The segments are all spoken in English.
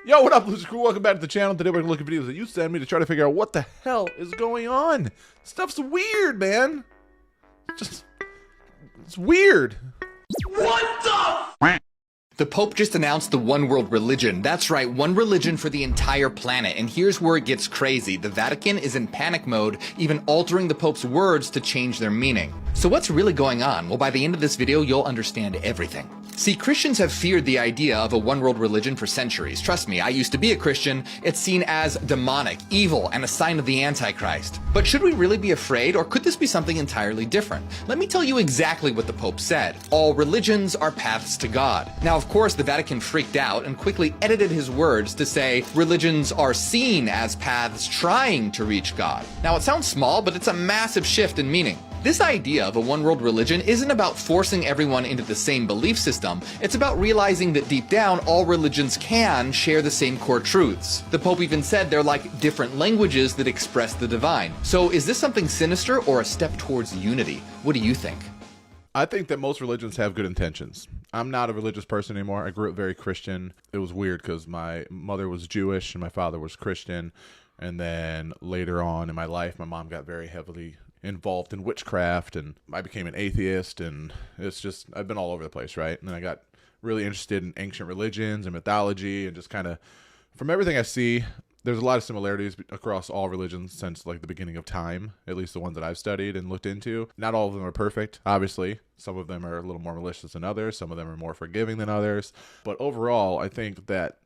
Yo, what up, Loser Crew? Welcome back to the channel. Today we're going to look at videos that you send me to try to figure out what the hell is going on. Stuff's weird, man. It's weird. What the? The Pope just announced the one world religion. That's right, one religion for the entire planet. And here's where it gets crazy. The Vatican is in panic mode, even altering the Pope's words to change their meaning. So what's really going on? Well, by the end of this video, you'll understand everything. See, Christians have feared the idea of a one world religion for centuries. Trust me, I used to be a Christian. It's seen as demonic, evil, and a sign of the Antichrist. But should we really be afraid, or could this be something entirely different? Let me tell you exactly what the Pope said. All religions are paths to God. Now, of course, the Vatican freaked out and quickly edited his words to say religions are seen as paths trying to reach God. Now, it sounds small, but it's a massive shift in meaning. This idea of a one-world religion isn't about forcing everyone into the same belief system. It's about realizing that deep down, all religions can share the same core truths. The Pope even said they're like different languages that express the divine. So is this something sinister or a step towards unity? What do you think? I think that most religions have good intentions. I'm not a religious person anymore. I grew up very Christian. It was weird because my mother was Jewish and my father was Christian. And then later on in my life, my mom got very heavily involved in witchcraft and I became an atheist, and it's just, I've been all over the place, right? And then I got really interested in ancient religions and mythology, and just kind of, from everything I see, there's a lot of similarities across all religions since like the beginning of time, at least the ones that I've studied and looked into. Not all of them are perfect, obviously. Some of them are a little more malicious than others. Some of them are more forgiving than others. But overall, I think that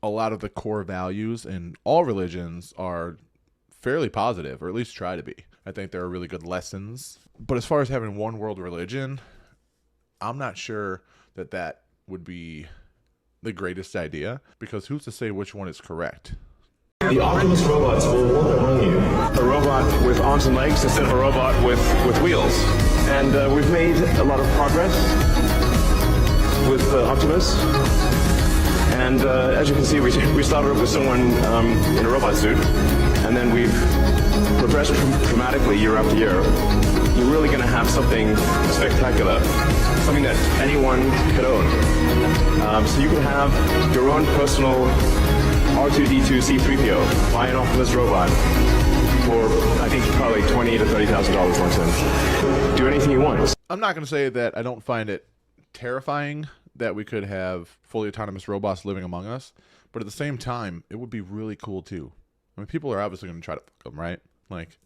a lot of the core values in all religions are fairly positive, or at least try to be. I think there are really good lessons. But as far as having one world religion, I'm not sure that that would be the greatest idea, because who's to say which one is correct? The Optimus robots will walk among you. A robot with arms and legs instead of a robot with wheels. And we've made a lot of progress with Optimus. And as you can see, we started with someone in a robot suit, and then we've progressed dramatically year after year. You're really going to have something spectacular, something that anyone could own. So you can have your own personal R2-D2 C-3PO, buy an Optimus robot for, I think, probably $20,000 to $30,000 once in. Do anything you want. I'm not going to say that I don't find it terrifying that we could have fully autonomous robots living among us, but at the same time, it would be really cool too. I mean, people are obviously going to try to fuck them, right? Like,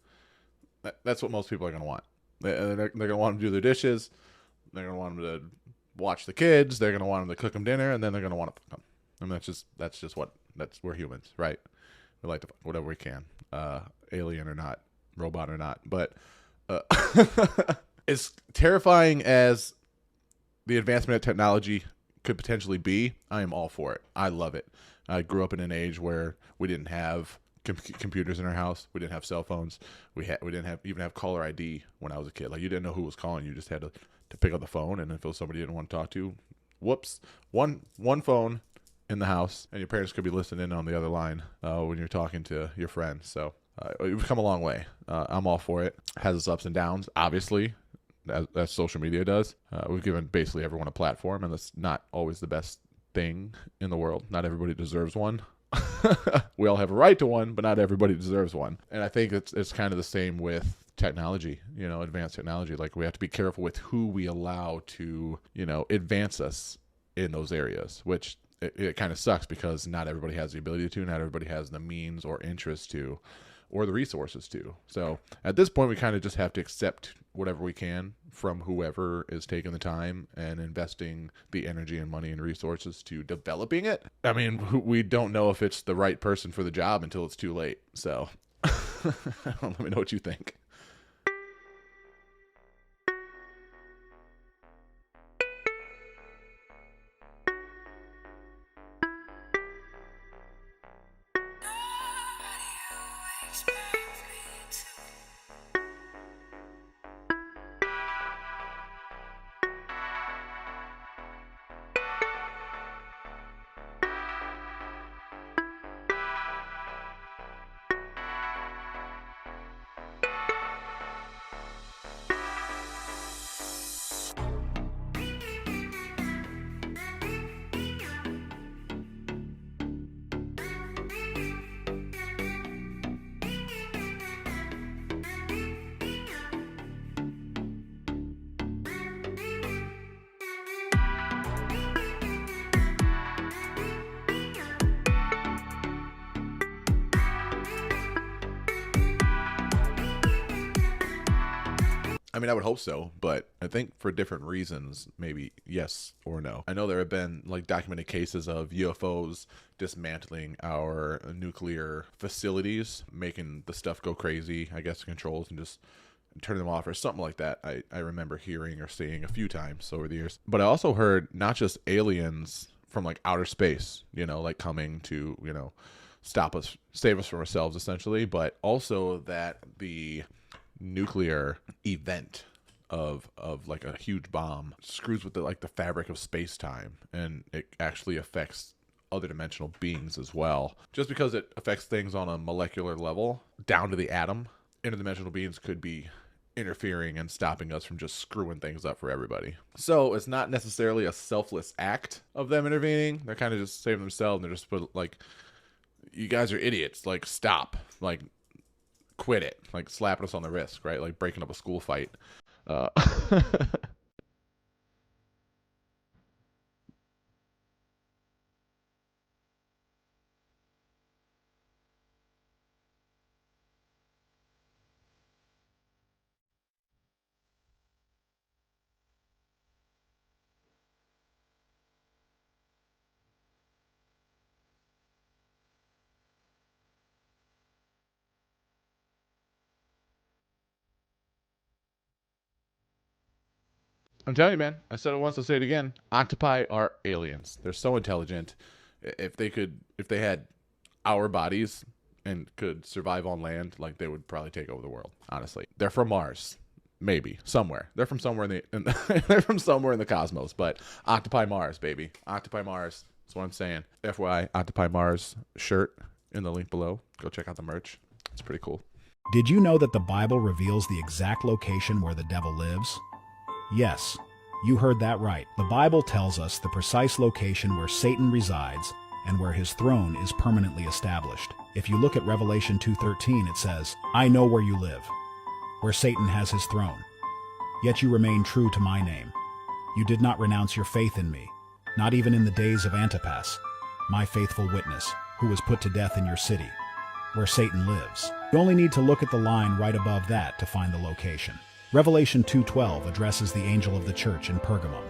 that's what most people are going to want. They're going to want them to do their dishes. They're going to want them to watch the kids. They're going to want them to cook them dinner, and then they're going to want to fuck them. I mean, we're humans, right? We like to fuck whatever we can, alien or not, robot or not. But as terrifying as the advancement of technology could potentially be, I am all for it. I love it. I grew up in an age where we didn't have computers in our house. We didn't have cell phones. We didn't even have caller ID when I was a kid. Like, you didn't know who was calling. You just had to pick up the phone, and if it was somebody you didn't want to talk to, whoops, one phone in the house, and your parents could be listening in on the other line when you're talking to your friend. So we've come a long way. I'm all for it. It has its ups and downs, obviously, as social media does. We've given basically everyone a platform, and that's not always the best thing in the world. Not everybody deserves one. We all have a right to one, but not everybody deserves one. And I think it's kind of the same with technology, advanced technology. Like, we have to be careful with who we allow to, advance us in those areas, which it kind of sucks because not everybody has the ability to, not everybody has the means or interest to, or the resources to. So at this point, we kind of just have to accept whatever we can from whoever is taking the time and investing the energy and money and resources to developing it. I mean, we don't know if it's the right person for the job until it's too late. So let me know what you think. mean, I would hope so, but I think for different reasons, maybe yes or no. I know there have been like documented cases of UFOs dismantling our nuclear facilities, making the stuff go crazy, I guess, the controls, and just turning them off or something like that. I remember hearing or seeing a few times over the years. But I also heard not just aliens from like outer space, you know, like coming to, you know, stop us, save us from ourselves essentially, but also that the nuclear event of like a huge bomb screws with the like the fabric of space-time, and it actually affects other dimensional beings as well. Just because it affects things on a molecular level down to the atom, interdimensional beings could be interfering and stopping us from just screwing things up for everybody. So it's not necessarily a selfless act of them intervening. They're kind of just saving themselves, and they're just put like, you guys are idiots, like stop, like quit it, like slapping us on the wrist, right? Like breaking up a school fight. I'm telling you, man. I said it once, I'll say it again. Octopi are aliens. They're so intelligent. If they had our bodies and could survive on land, like they would probably take over the world. Honestly, they're from Mars, maybe somewhere. They're from somewhere they're from somewhere in the cosmos. But Octopi Mars, baby. Octopi Mars. That's what I'm saying. FYI, Octopi Mars shirt in the link below. Go check out the merch. It's pretty cool. Did you know that the Bible reveals the exact location where the devil lives? Yes, you heard that right. The Bible tells us the precise location where Satan resides and where his throne is permanently established. If you look at Revelation 2:13, it says, "I know where you live," where Satan has his throne. Yet you remain true to my name. You did not renounce your faith in me, not even in the days of Antipas, my faithful witness, who was put to death in your city, where Satan lives. You only need to look at the line right above that to find the location. Revelation 2:12 addresses the angel of the church in Pergamum.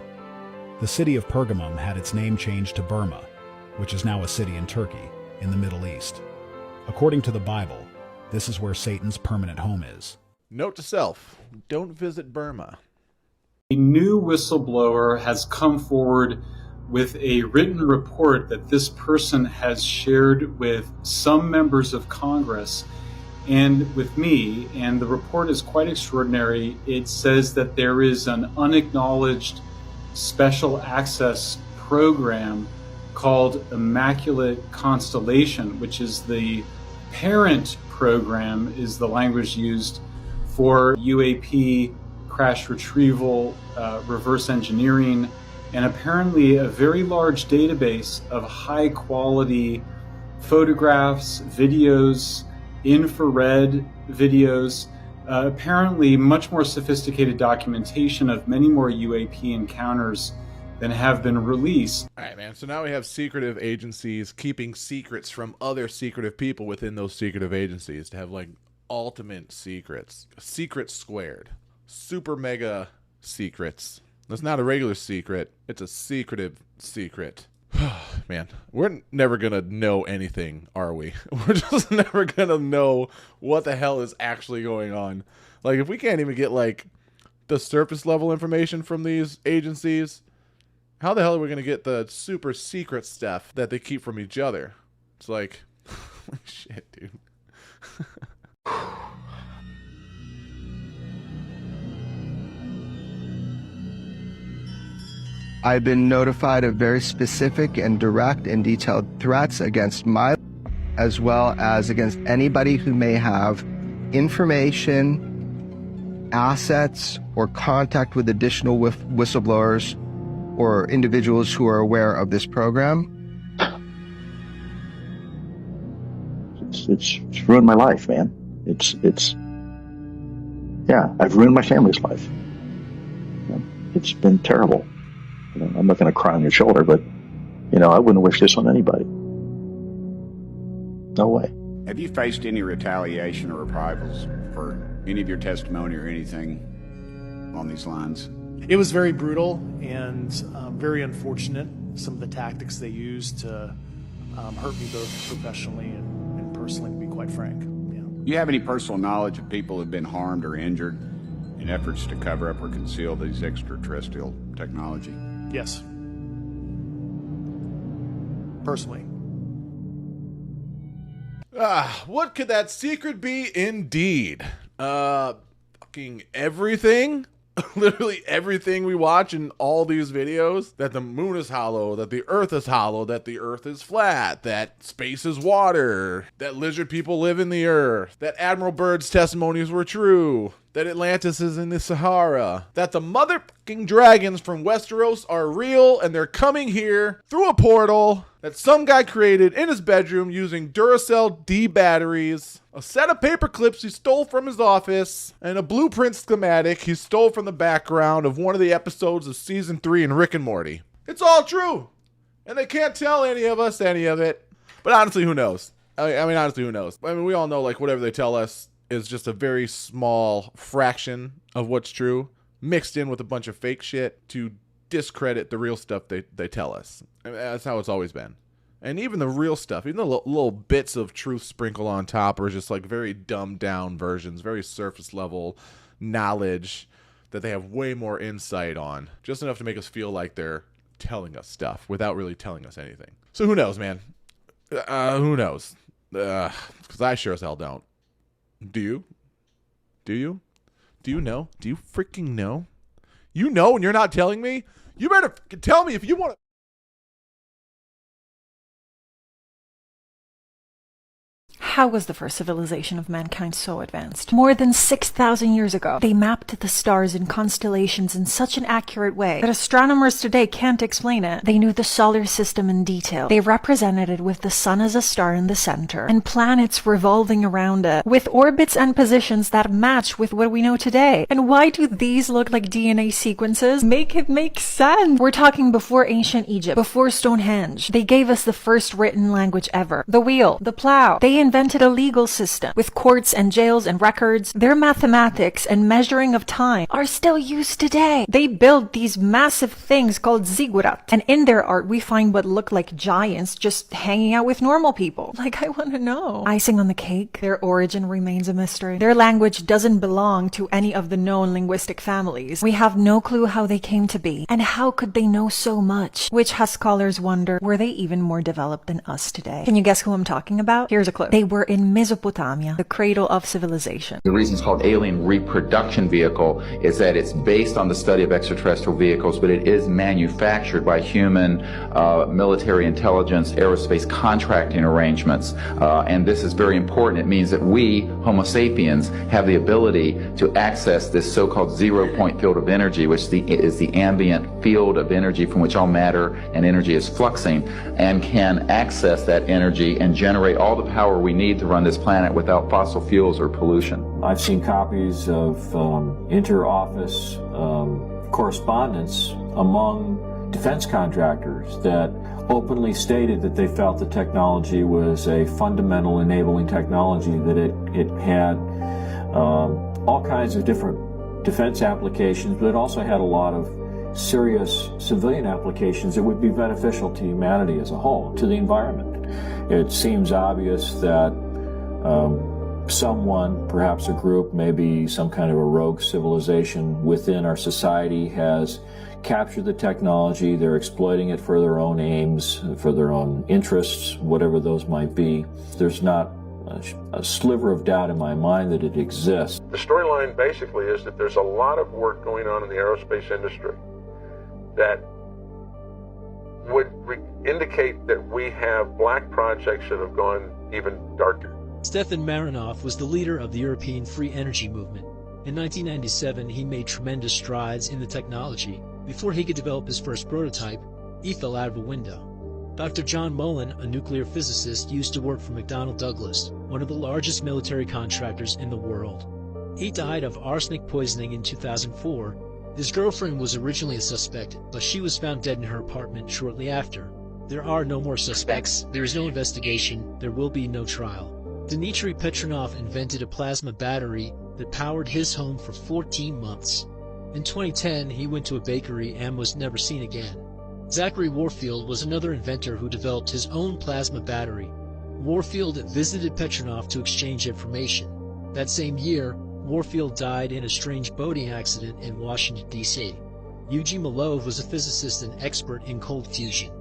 The city of Pergamum had its name changed to Burma, which is now a city in Turkey, in the Middle East. According to the Bible, this is where Satan's permanent home is. Note to self, don't visit Burma. A new whistleblower has come forward with a written report that this person has shared with some members of Congress and with me, and the report is quite extraordinary. It says that there is an unacknowledged special access program called Immaculate Constellation, which is the parent program, is the language used for UAP crash retrieval, reverse engineering, and apparently a very large database of high quality photographs, videos, infrared videos, apparently much more sophisticated documentation of many more UAP encounters than have been released. All right, man. So now we have secretive agencies keeping secrets from other secretive people within those secretive agencies to have like ultimate secrets. Secrets squared. Super mega secrets. That's not a regular secret. It's a secretive secret. Man, we're never going to know anything, are we? We're just never going to know what the hell is actually going on. Like, if we can't even get, like, the surface level information from these agencies, how the hell are we going to get the super secret stuff that they keep from each other? It's like, shit, dude. I've been notified of very specific and direct and detailed threats against my, as well as against anybody who may have information, assets, or contact with additional whistleblowers or individuals who are aware of this program. It's ruined my life, man. Yeah, I've ruined my family's life. It's been terrible. I'm not going to cry on your shoulder, but, I wouldn't wish this on anybody. No way. Have you faced any retaliation or reprisals for any of your testimony or anything? along these lines. It was very brutal and very unfortunate, some of the tactics they used to hurt me both professionally and personally, to be quite frank. Yeah. Do you have any personal knowledge of people who have been harmed or injured in efforts to cover up or conceal these extraterrestrial technology? Yes. Personally. What could that secret be indeed? Fucking everything? Literally everything we watch in all these videos, that the moon is hollow, that the earth is hollow, that the earth is flat, that space is water, that lizard people live in the earth, that Admiral Byrd's testimonies were true, that Atlantis is in the Sahara, that the motherfucking dragons from Westeros are real and they're coming here through a portal that some guy created in his bedroom using Duracell D batteries, a set of paper clips he stole from his office, and a blueprint schematic he stole from the background of one of the episodes of season 3 in Rick and Morty. It's all true, and they can't tell any of us any of it. But honestly, who knows? I mean, honestly, who knows? I mean, we all know, like, whatever they tell us is just a very small fraction of what's true, mixed in with a bunch of fake shit to discredit the real stuff they tell us. I mean, that's how it's always been. And even the real stuff, even the little bits of truth sprinkled on top are just like very dumbed down versions, very surface level knowledge that they have way more insight on. Just enough to make us feel like they're telling us stuff without really telling us anything. So who knows, man? Who knows? Because I sure as hell don't. Do you? Do you? Do you know? Do you freaking know? You know and you're not telling me? You better freaking tell me if you want to. How was the first civilization of mankind so advanced? More than 6,000 years ago, they mapped the stars and constellations in such an accurate way that astronomers today can't explain it. They knew the solar system in detail. They represented it with the sun as a star in the center, and planets revolving around it, with orbits and positions that match with what we know today. And why do these look like DNA sequences? Make it make sense! We're talking before ancient Egypt, before Stonehenge. They gave us the first written language ever. The wheel, the plow. They invented a legal system with courts and jails and records. Their mathematics and measuring of time are still used today. They built these massive things called ziggurat, and in their art we find what look like giants just hanging out with normal people. Like, I want to know. Icing on the cake, their origin remains a mystery. Their language doesn't belong to any of the known linguistic families. We have no clue how they came to be, and how could they know so much? Which has scholars wonder, were they even more developed than us today? Can you guess who I'm talking about? Here's a clue. They were in Mesopotamia, the cradle of civilization. The reason it's called alien reproduction vehicle is that it's based on the study of extraterrestrial vehicles, but it is manufactured by human military intelligence, aerospace contracting arrangements. And this is very important. It means that we, Homo sapiens, have the ability to access this so-called zero-point field of energy, which is the ambient field of energy from which all matter and energy is fluxing, and can access that energy and generate all the power we need to run this planet without fossil fuels or pollution. I've seen copies of inter-office correspondence among defense contractors that openly stated that they felt the technology was a fundamental enabling technology, that it had all kinds of different defense applications, but it also had a lot of serious civilian applications that would be beneficial to humanity as a whole, to the environment. It seems obvious that someone, perhaps a group, maybe some kind of a rogue civilization within our society, has captured the technology. They're exploiting it for their own aims, for their own interests, whatever those might be. There's not a sliver of doubt in my mind that it exists. The storyline basically is that there's a lot of work going on in the aerospace industry that would indicate that we have black projects that have gone even darker. Stefan Marinov was the leader of the European free energy movement. In 1997, he made tremendous strides in the technology. Before he could develop his first prototype, he fell out of a window. Dr. John Mullen, a nuclear physicist, used to work for McDonnell Douglas, one of the largest military contractors in the world. He died of arsenic poisoning in 2004. His girlfriend was originally a suspect, but she was found dead in her apartment shortly after. There are no more suspects, there is no investigation, there will be no trial. Dmitry Petronov invented a plasma battery that powered his home for 14 months. In 2010, he went to a bakery and was never seen again. Zachary Warfield was another inventor who developed his own plasma battery. Warfield visited Petronov to exchange information. That same year, Warfield died in a strange boating accident in Washington, D.C. Eugene Malov was a physicist and expert in cold fusion.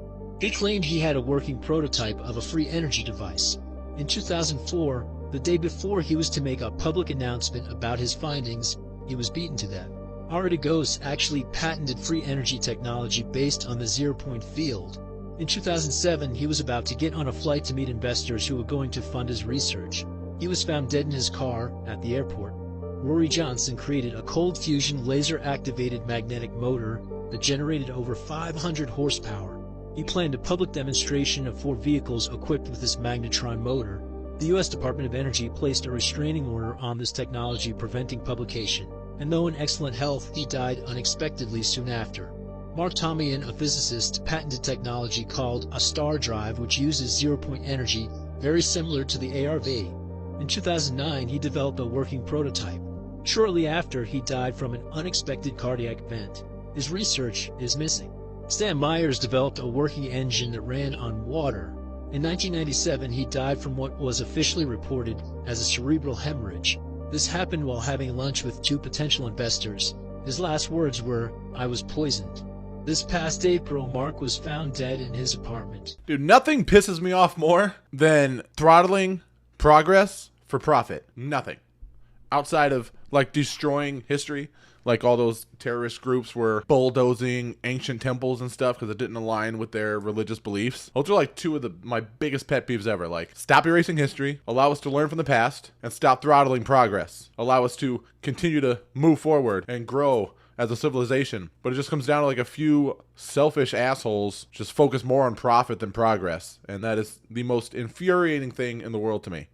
He claimed he had a working prototype of a free energy device. In 2004, the day before he was to make a public announcement about his findings, he was beaten to death. Artigos actually patented free energy technology based on the zero-point field. In 2007, he was about to get on a flight to meet investors who were going to fund his research. He was found dead in his car at the airport. Rory Johnson created a cold fusion laser-activated magnetic motor that generated over 500 horsepower. He planned a public demonstration of 4 vehicles equipped with this magnetron motor. The U.S. Department of Energy placed a restraining order on this technology preventing publication, and though in excellent health, he died unexpectedly soon after. Mark Tomian, a physicist, patented technology called a star drive which uses zero-point energy, very similar to the ARV. In 2009, he developed a working prototype. Shortly after, he died from an unexpected cardiac event. His research is missing. Stan Myers developed a working engine that ran on water. In 1997, he died from what was officially reported as a cerebral hemorrhage. This happened while having lunch with 2 potential investors. His last words were, "I was poisoned." This past April, Mark was found dead in his apartment. Dude, nothing pisses me off more than throttling progress for profit. Nothing. Outside of, like, destroying history. Like all those terrorist groups were bulldozing ancient temples and stuff because it didn't align with their religious beliefs. Those are like 2 of my biggest pet peeves ever. Like, stop erasing history, allow us to learn from the past, and stop throttling progress. Allow us to continue to move forward and grow as a civilization. But it just comes down to like a few selfish assholes just focus more on profit than progress. And that is the most infuriating thing in the world to me.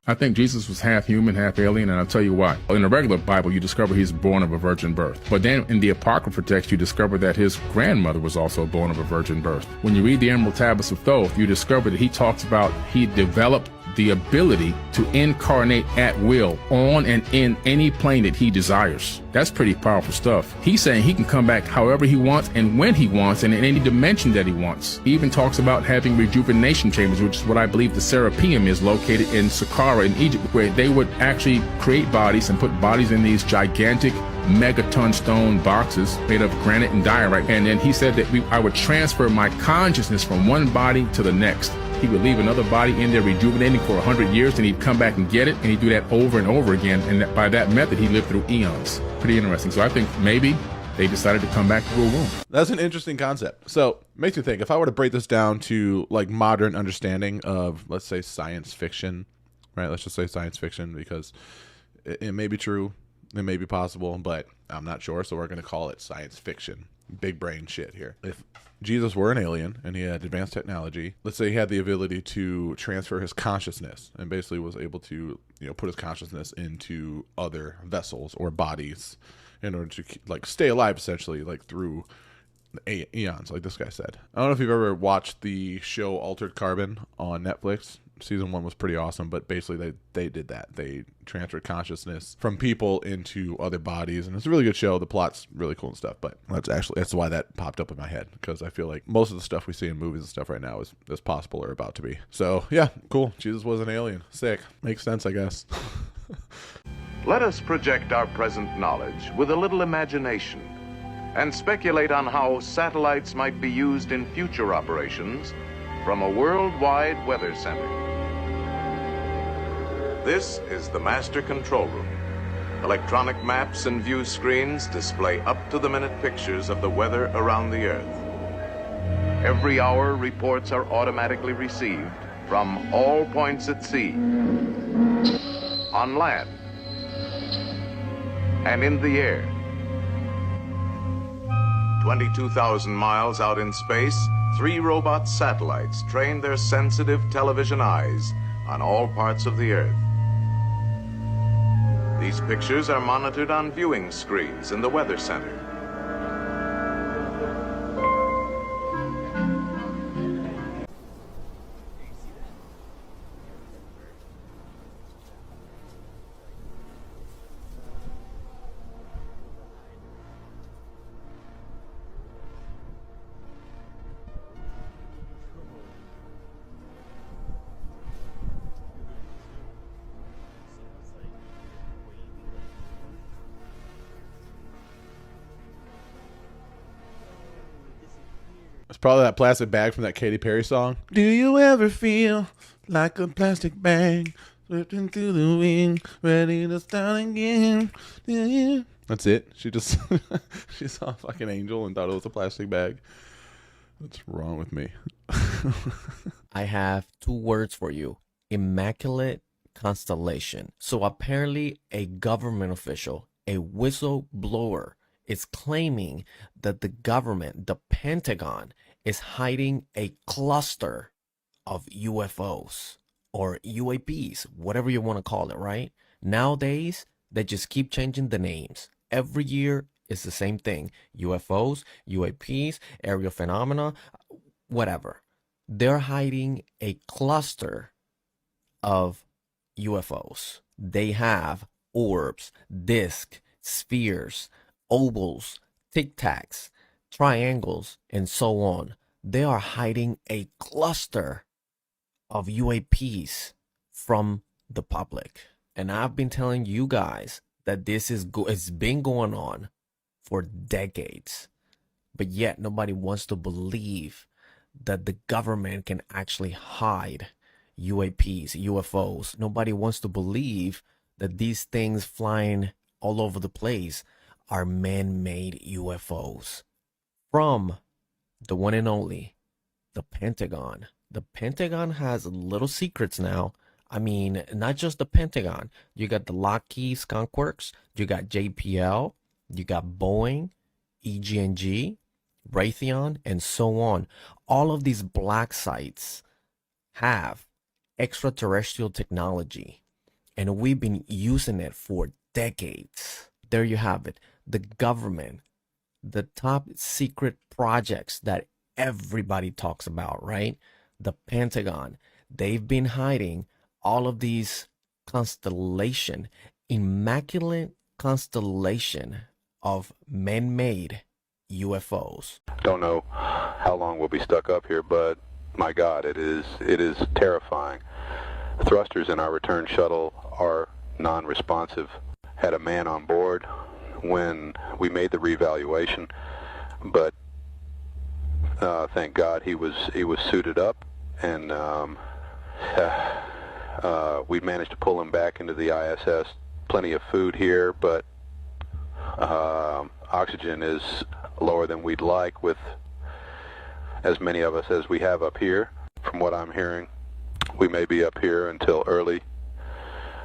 I think Jesus was half human, half alien, and I'll tell you why. In the regular Bible, you discover he's born of a virgin birth. But then in the Apocrypha text, you discover that his grandmother was also born of a virgin birth. When you read the Emerald Tablets of Thoth, you discover that he talks about he developed the ability to incarnate at will on and in any plane that he desires. That's pretty powerful stuff. He's saying he can come back however he wants and when he wants and in any dimension that he wants. He even talks about having rejuvenation chambers, which is what I believe the Serapeum is, located in Saqqara in Egypt, where they would actually create bodies and put bodies in these gigantic megaton stone boxes made of granite and diorite. And then he said that I would transfer my consciousness from one body to the next. He would leave another body in there rejuvenating for 100 years, and he'd come back and get it, and he'd do that over and over again. And that, by that method, he lived through eons. Pretty interesting. So I think maybe they decided to come back to a womb. That's an interesting concept. So makes me think, if I were to break this down to like modern understanding of, let's say, science fiction, right? Let's just say science fiction, because it may be true, it may be possible, but I'm not sure. So we're going to call it science fiction. Big brain shit here. If Jesus were an alien and he had advanced technology, let's say he had the ability to transfer his consciousness and basically was able to, put his consciousness into other vessels or bodies in order to like stay alive, essentially, like through eons, like this guy said. I don't know if you've ever watched the show Altered Carbon on Netflix. Season 1 was pretty awesome, but basically they did that. They transferred consciousness from people into other bodies, and it's a really good show. The plot's really cool and stuff, but that's why that popped up in my head, because I feel like most of the stuff we see in movies and stuff right now is possible or about to be. So yeah, cool. Jesus was an alien. Sick. Makes sense, I guess. Let us project our present knowledge with a little imagination and speculate on how satellites might be used in future operations from a worldwide weather center. This is the master control room. Electronic maps and view screens display up-to-the-minute pictures of the weather around the Earth. Every hour, reports are automatically received from all points at sea, on land, and in the air. 22,000 miles out in space, 3 robot satellites train their sensitive television eyes on all parts of the Earth. These pictures are monitored on viewing screens in the Weather Center. It's probably that plastic bag from that Katy Perry song. Do you ever feel like a plastic bag slipping through the wind, ready to start again? That's it. She just she saw a fucking angel and thought it was a plastic bag. What's wrong with me? I have 2 words for you. Immaculate Constellation. So apparently a government official, a whistleblower, is claiming that the government, the Pentagon, is hiding a cluster of UFOs or UAPs, whatever you want to call it, right? Nowadays, they just keep changing the names. Every year is the same thing. UFOs, UAPs, aerial phenomena, whatever. They're hiding a cluster of UFOs. They have orbs, discs, spheres, ovals, tic-tacs, triangles, and so on. They are hiding a cluster of UAPs from the public. And I've been telling you guys that this is it's been going on for decades. But yet nobody wants to believe that the government can actually hide UAPs, UFOs. Nobody wants to believe that these things flying all over the place are man-made UFOs from the one and only, the Pentagon. The Pentagon has little secrets now. I mean, not just the Pentagon. You got the Lockheed Skunk Works, you got JPL, you got Boeing, EG&G, Raytheon, and so on. All of these black sites have extraterrestrial technology, and we've been using it for decades. There you have it. The government, the top secret projects that everybody talks about, right? The Pentagon, they've been hiding all of these immaculate constellation of man-made UFOs. Don't know how long we'll be stuck up here, but my God, it is terrifying. Thrusters in our return shuttle are non-responsive. Had a man on board when we made the reevaluation, but thank God he was suited up, and we managed to pull him back into the ISS. Plenty of food here, but oxygen is lower than we'd like with as many of us as we have up here. From what I'm hearing, we may be up here until early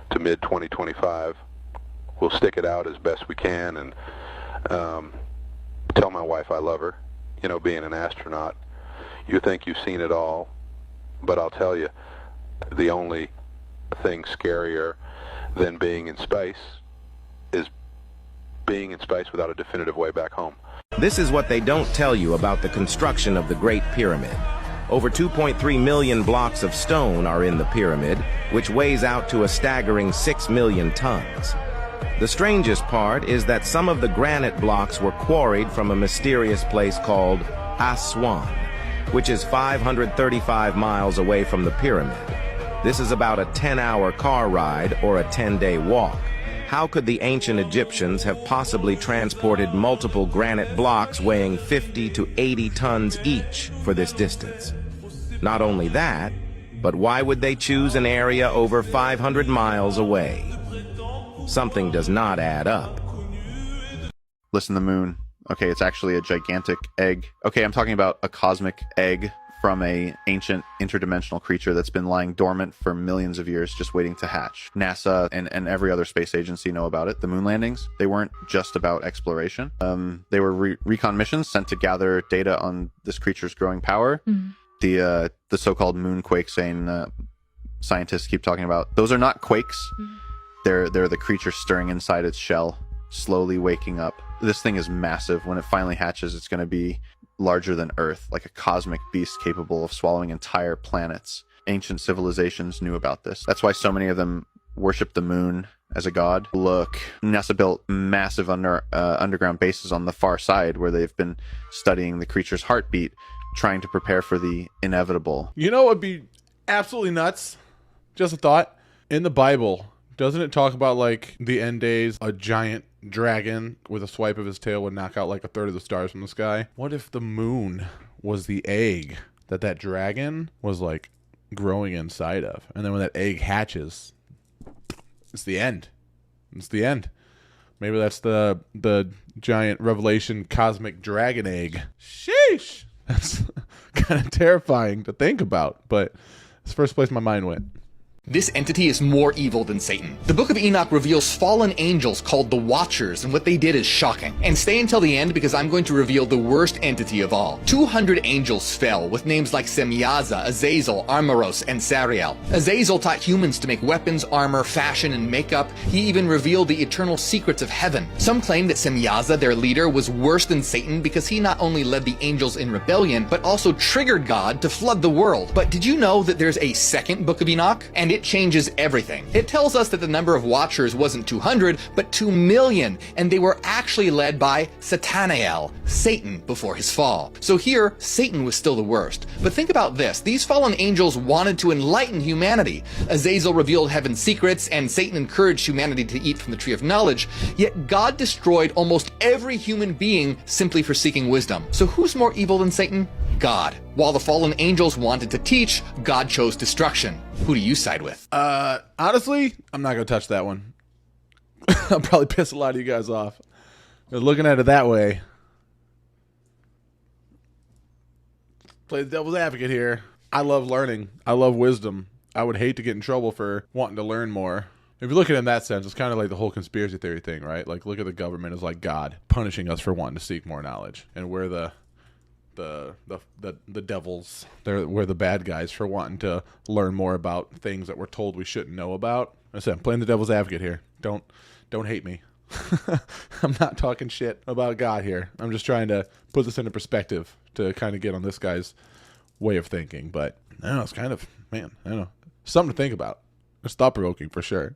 to mid 2025. We'll stick it out as best we can and tell my wife I love her. You know, being an astronaut, you think you've seen it all, but I'll tell you, the only thing scarier than being in space is being in space without a definitive way back home. This is what they don't tell you about the construction of the Great Pyramid. Over 2.3 million blocks of stone are in the pyramid, which weighs out to a staggering 6 million tons. The strangest part is that some of the granite blocks were quarried from a mysterious place called Aswan, which is 535 miles away from the pyramid. This is about a 10-hour car ride or a 10-day walk. How could the ancient Egyptians have possibly transported multiple granite blocks weighing 50 to 80 tons each for this distance? Not only that, but why would they choose an area over 500 miles away? Something does not add up. Listen, the moon. Okay, it's actually a gigantic egg. Okay, I'm talking about a cosmic egg from a ancient interdimensional creature that's been lying dormant for millions of years, just waiting to hatch. NASA and every other space agency know about it. The moon landings, they weren't just about exploration. They were recon missions sent to gather data on this creature's growing power. Mm-hmm. The so-called moonquakes, saying scientists keep talking about, those are not quakes. Mm-hmm. They're the creature stirring inside its shell, slowly waking up. This thing is massive. When it finally hatches, it's going to be larger than Earth, like a cosmic beast capable of swallowing entire planets. Ancient civilizations knew about this. That's why so many of them worship the moon as a god. Look, NASA built massive underground bases on the far side where they've been studying the creature's heartbeat, trying to prepare for the inevitable. You know what would be absolutely nuts? Just a thought. In the Bible, doesn't it talk about, like, the end days, a giant dragon with a swipe of his tail would knock out like a third of the stars from the sky? What if the moon was the egg that dragon was, like, growing inside of? And then when that egg hatches, it's the end. It's the end. Maybe that's the giant revelation cosmic dragon egg. Sheesh! That's kind of terrifying to think about, but it's the first place my mind went. This entity is more evil than Satan. The Book of Enoch reveals fallen angels called the Watchers, and what they did is shocking. And stay until the end because I'm going to reveal the worst entity of all. 200 angels fell, with names like Semyaza, Azazel, Armaros, and Sariel. Azazel taught humans to make weapons, armor, fashion, and makeup. He even revealed the eternal secrets of heaven. Some claim that Semyaza, their leader, was worse than Satan because he not only led the angels in rebellion, but also triggered God to flood the world. But did you know that there's a second Book of Enoch? And it changes everything. It tells us that the number of Watchers wasn't 200, but 2 million, and they were actually led by Satanael, Satan, before his fall. So here, Satan was still the worst. But think about this. These fallen angels wanted to enlighten humanity. Azazel revealed heaven's secrets, and Satan encouraged humanity to eat from the tree of knowledge, yet God destroyed almost every human being simply for seeking wisdom. So who's more evil than Satan? God. While the fallen angels wanted to teach, God chose destruction. Who do you side with? Honestly, I'm not going to touch that one. I'll probably piss a lot of you guys off. But looking at it that way, play the devil's advocate here. I love learning. I love wisdom. I would hate to get in trouble for wanting to learn more. If you look at it in that sense, it's kind of like the whole conspiracy theory thing, right? Like, look at the government as like God punishing us for wanting to seek more knowledge, and we're the devils. We're the bad guys for wanting to learn more about things that we're told we shouldn't know about. I said, I'm playing the devil's advocate here. Don't hate me. I'm not talking shit about God here. I'm just trying to put this into perspective to kind of get on this guy's way of thinking. But I don't know, it's kind of, man, I don't know, something to think about. It's thought-provoking for sure.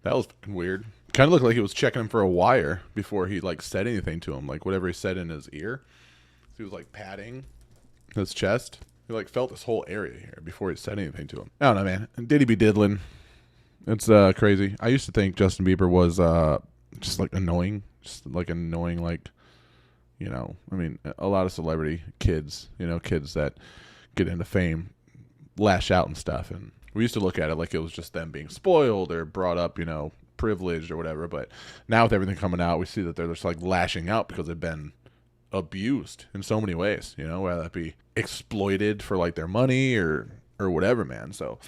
That was fucking weird. Kind of looked like he was checking him for a wire before he like said anything to him. Like whatever he said in his ear. So he was like patting his chest. He like felt this whole area here before he said anything to him. I don't know, man. Did he be diddling? It's crazy. I used to think Justin Bieber was just like annoying. Just like annoying, like, you know, I mean, a lot of celebrity kids, you know, kids that get into fame lash out and stuff, and we used to look at it like it was just them being spoiled or brought up, you know, privileged or whatever. But now with everything coming out, we see that they're just like lashing out because they've been abused in so many ways, you know, whether that be exploited for like their money or whatever, man. So,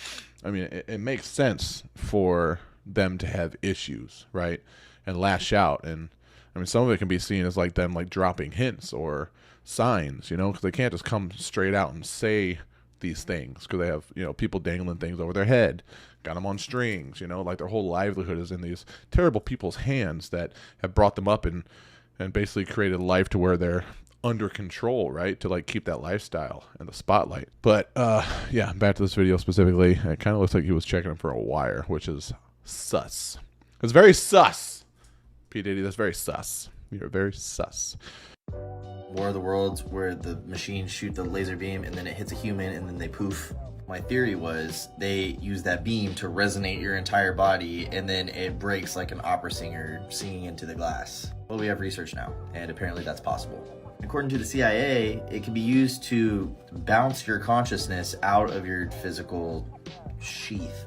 I mean, it makes sense for them to have issues, right? And lash out. And I mean, some of it can be seen as like them like dropping hints or signs, you know, because they can't just come straight out and say these things because they have, you know, people dangling things over their head, got them on strings, you know, like their whole livelihood is in these terrible people's hands that have brought them up and basically created a life to where they're under control, right, to like keep that lifestyle in the spotlight. But yeah, back to this video specifically, it kind of looks like he was checking him for a wire, which is sus. It's very sus, P. Diddy. That's very sus. You're very sus. War of the Worlds, where the machines shoot the laser beam and then it hits a human and then they poof. My theory was they use that beam to resonate your entire body and then it breaks like an opera singer singing into the glass. Well, we have research now, and apparently that's possible. According to the CIA, it can be used to bounce your consciousness out of your physical sheath.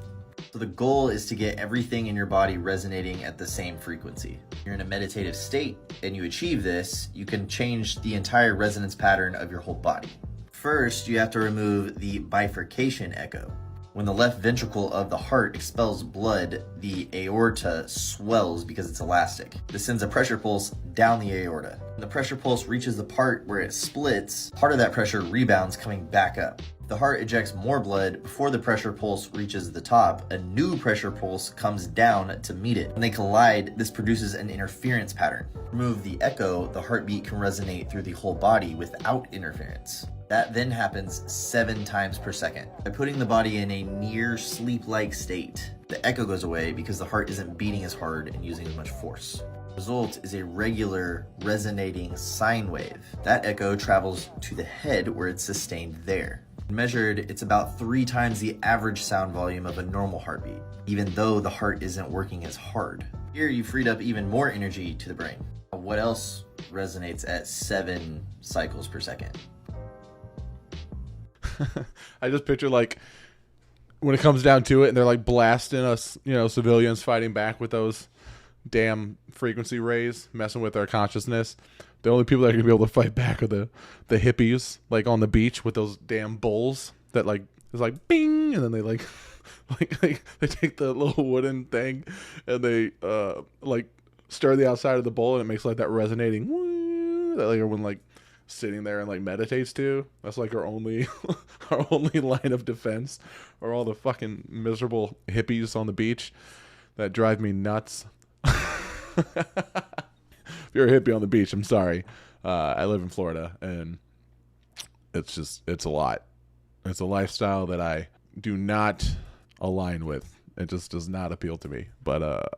So the goal is to get everything in your body resonating at the same frequency. You're in a meditative state and you achieve this, you can change the entire resonance pattern of your whole body. First, you have to remove the bifurcation echo. When the left ventricle of the heart expels blood, the aorta swells because it's elastic. This sends a pressure pulse down the aorta. When the pressure pulse reaches the part where it splits, part of that pressure rebounds coming back up. If the heart ejects more blood before the pressure pulse reaches the top, a new pressure pulse comes down to meet it. When they collide, this produces an interference pattern. Remove the echo, the heartbeat can resonate through the whole body without interference. That then happens 7 times per second. By putting the body in a near sleep-like state, the echo goes away because the heart isn't beating as hard and using as much force. The result is a regular resonating sine wave. That echo travels to the head where it's sustained there. Measured, it's about 3 times the average sound volume of a normal heartbeat, even though the heart isn't working as hard. Here you freed up even more energy to the brain. What else resonates at 7 cycles per second? I just picture like when it comes down to it and they're like blasting us, civilians fighting back with those damn frequency rays, messing with our consciousness. The only people that are gonna be able to fight back are the hippies, like on the beach with those damn bowls that like it's like bing, and then they like they take the little wooden thing and they like stir the outside of the bowl and it makes like that resonating woo, that like everyone like sitting there and like meditates to. That's like our only line of defense, or all the fucking miserable hippies on the beach that drive me nuts. If you're a hippie on the beach, I'm sorry. I live in Florida and it's a lot. It's a lifestyle that I do not align with. It just does not appeal to me. But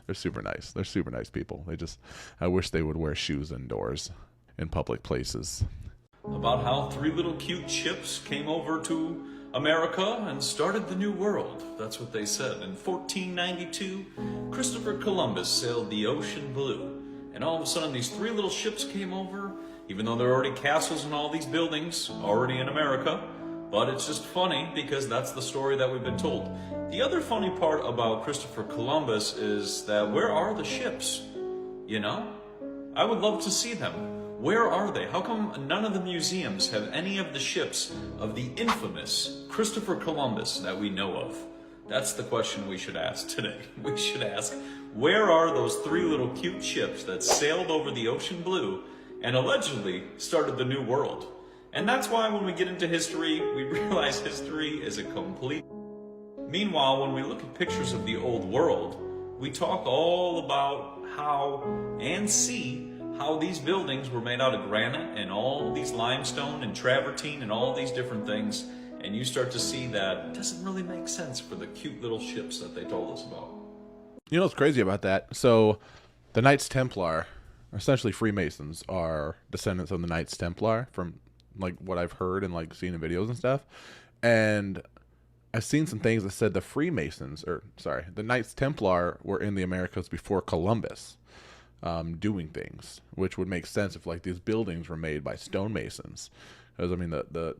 they're super nice. They're super nice people. I wish they would wear shoes indoors in public places. About how 3 little cute ships came over to America and started the New World. That's what they said. In 1492, Christopher Columbus sailed the ocean blue. And all of a sudden these 3 little ships came over, even though there are already castles and all these buildings already in America. But it's just funny because that's the story that we've been told. The other funny part about Christopher Columbus is that where are the ships? I would love to see them. Where are they? How come none of the museums have any of the ships of the infamous Christopher Columbus that we know of? That's the question we should ask today. We should ask, where are those 3 little cute ships that sailed over the ocean blue and allegedly started the New World? And that's why when we get into history, we realize history is a complete... Meanwhile, when we look at pictures of the old world, we talk all about how and see how these buildings were made out of granite and all these limestone and travertine and all these different things. And you start to see that it doesn't really make sense for the cute little ships that they told us about. You know what's crazy about that? So the Knights Templar, essentially Freemasons, are descendants of the Knights Templar from like what I've heard and like seen in videos and stuff. And I've seen some things that said the Knights Templar were in the Americas before Columbus, doing things, which would make sense if like these buildings were made by stonemasons. Because I mean the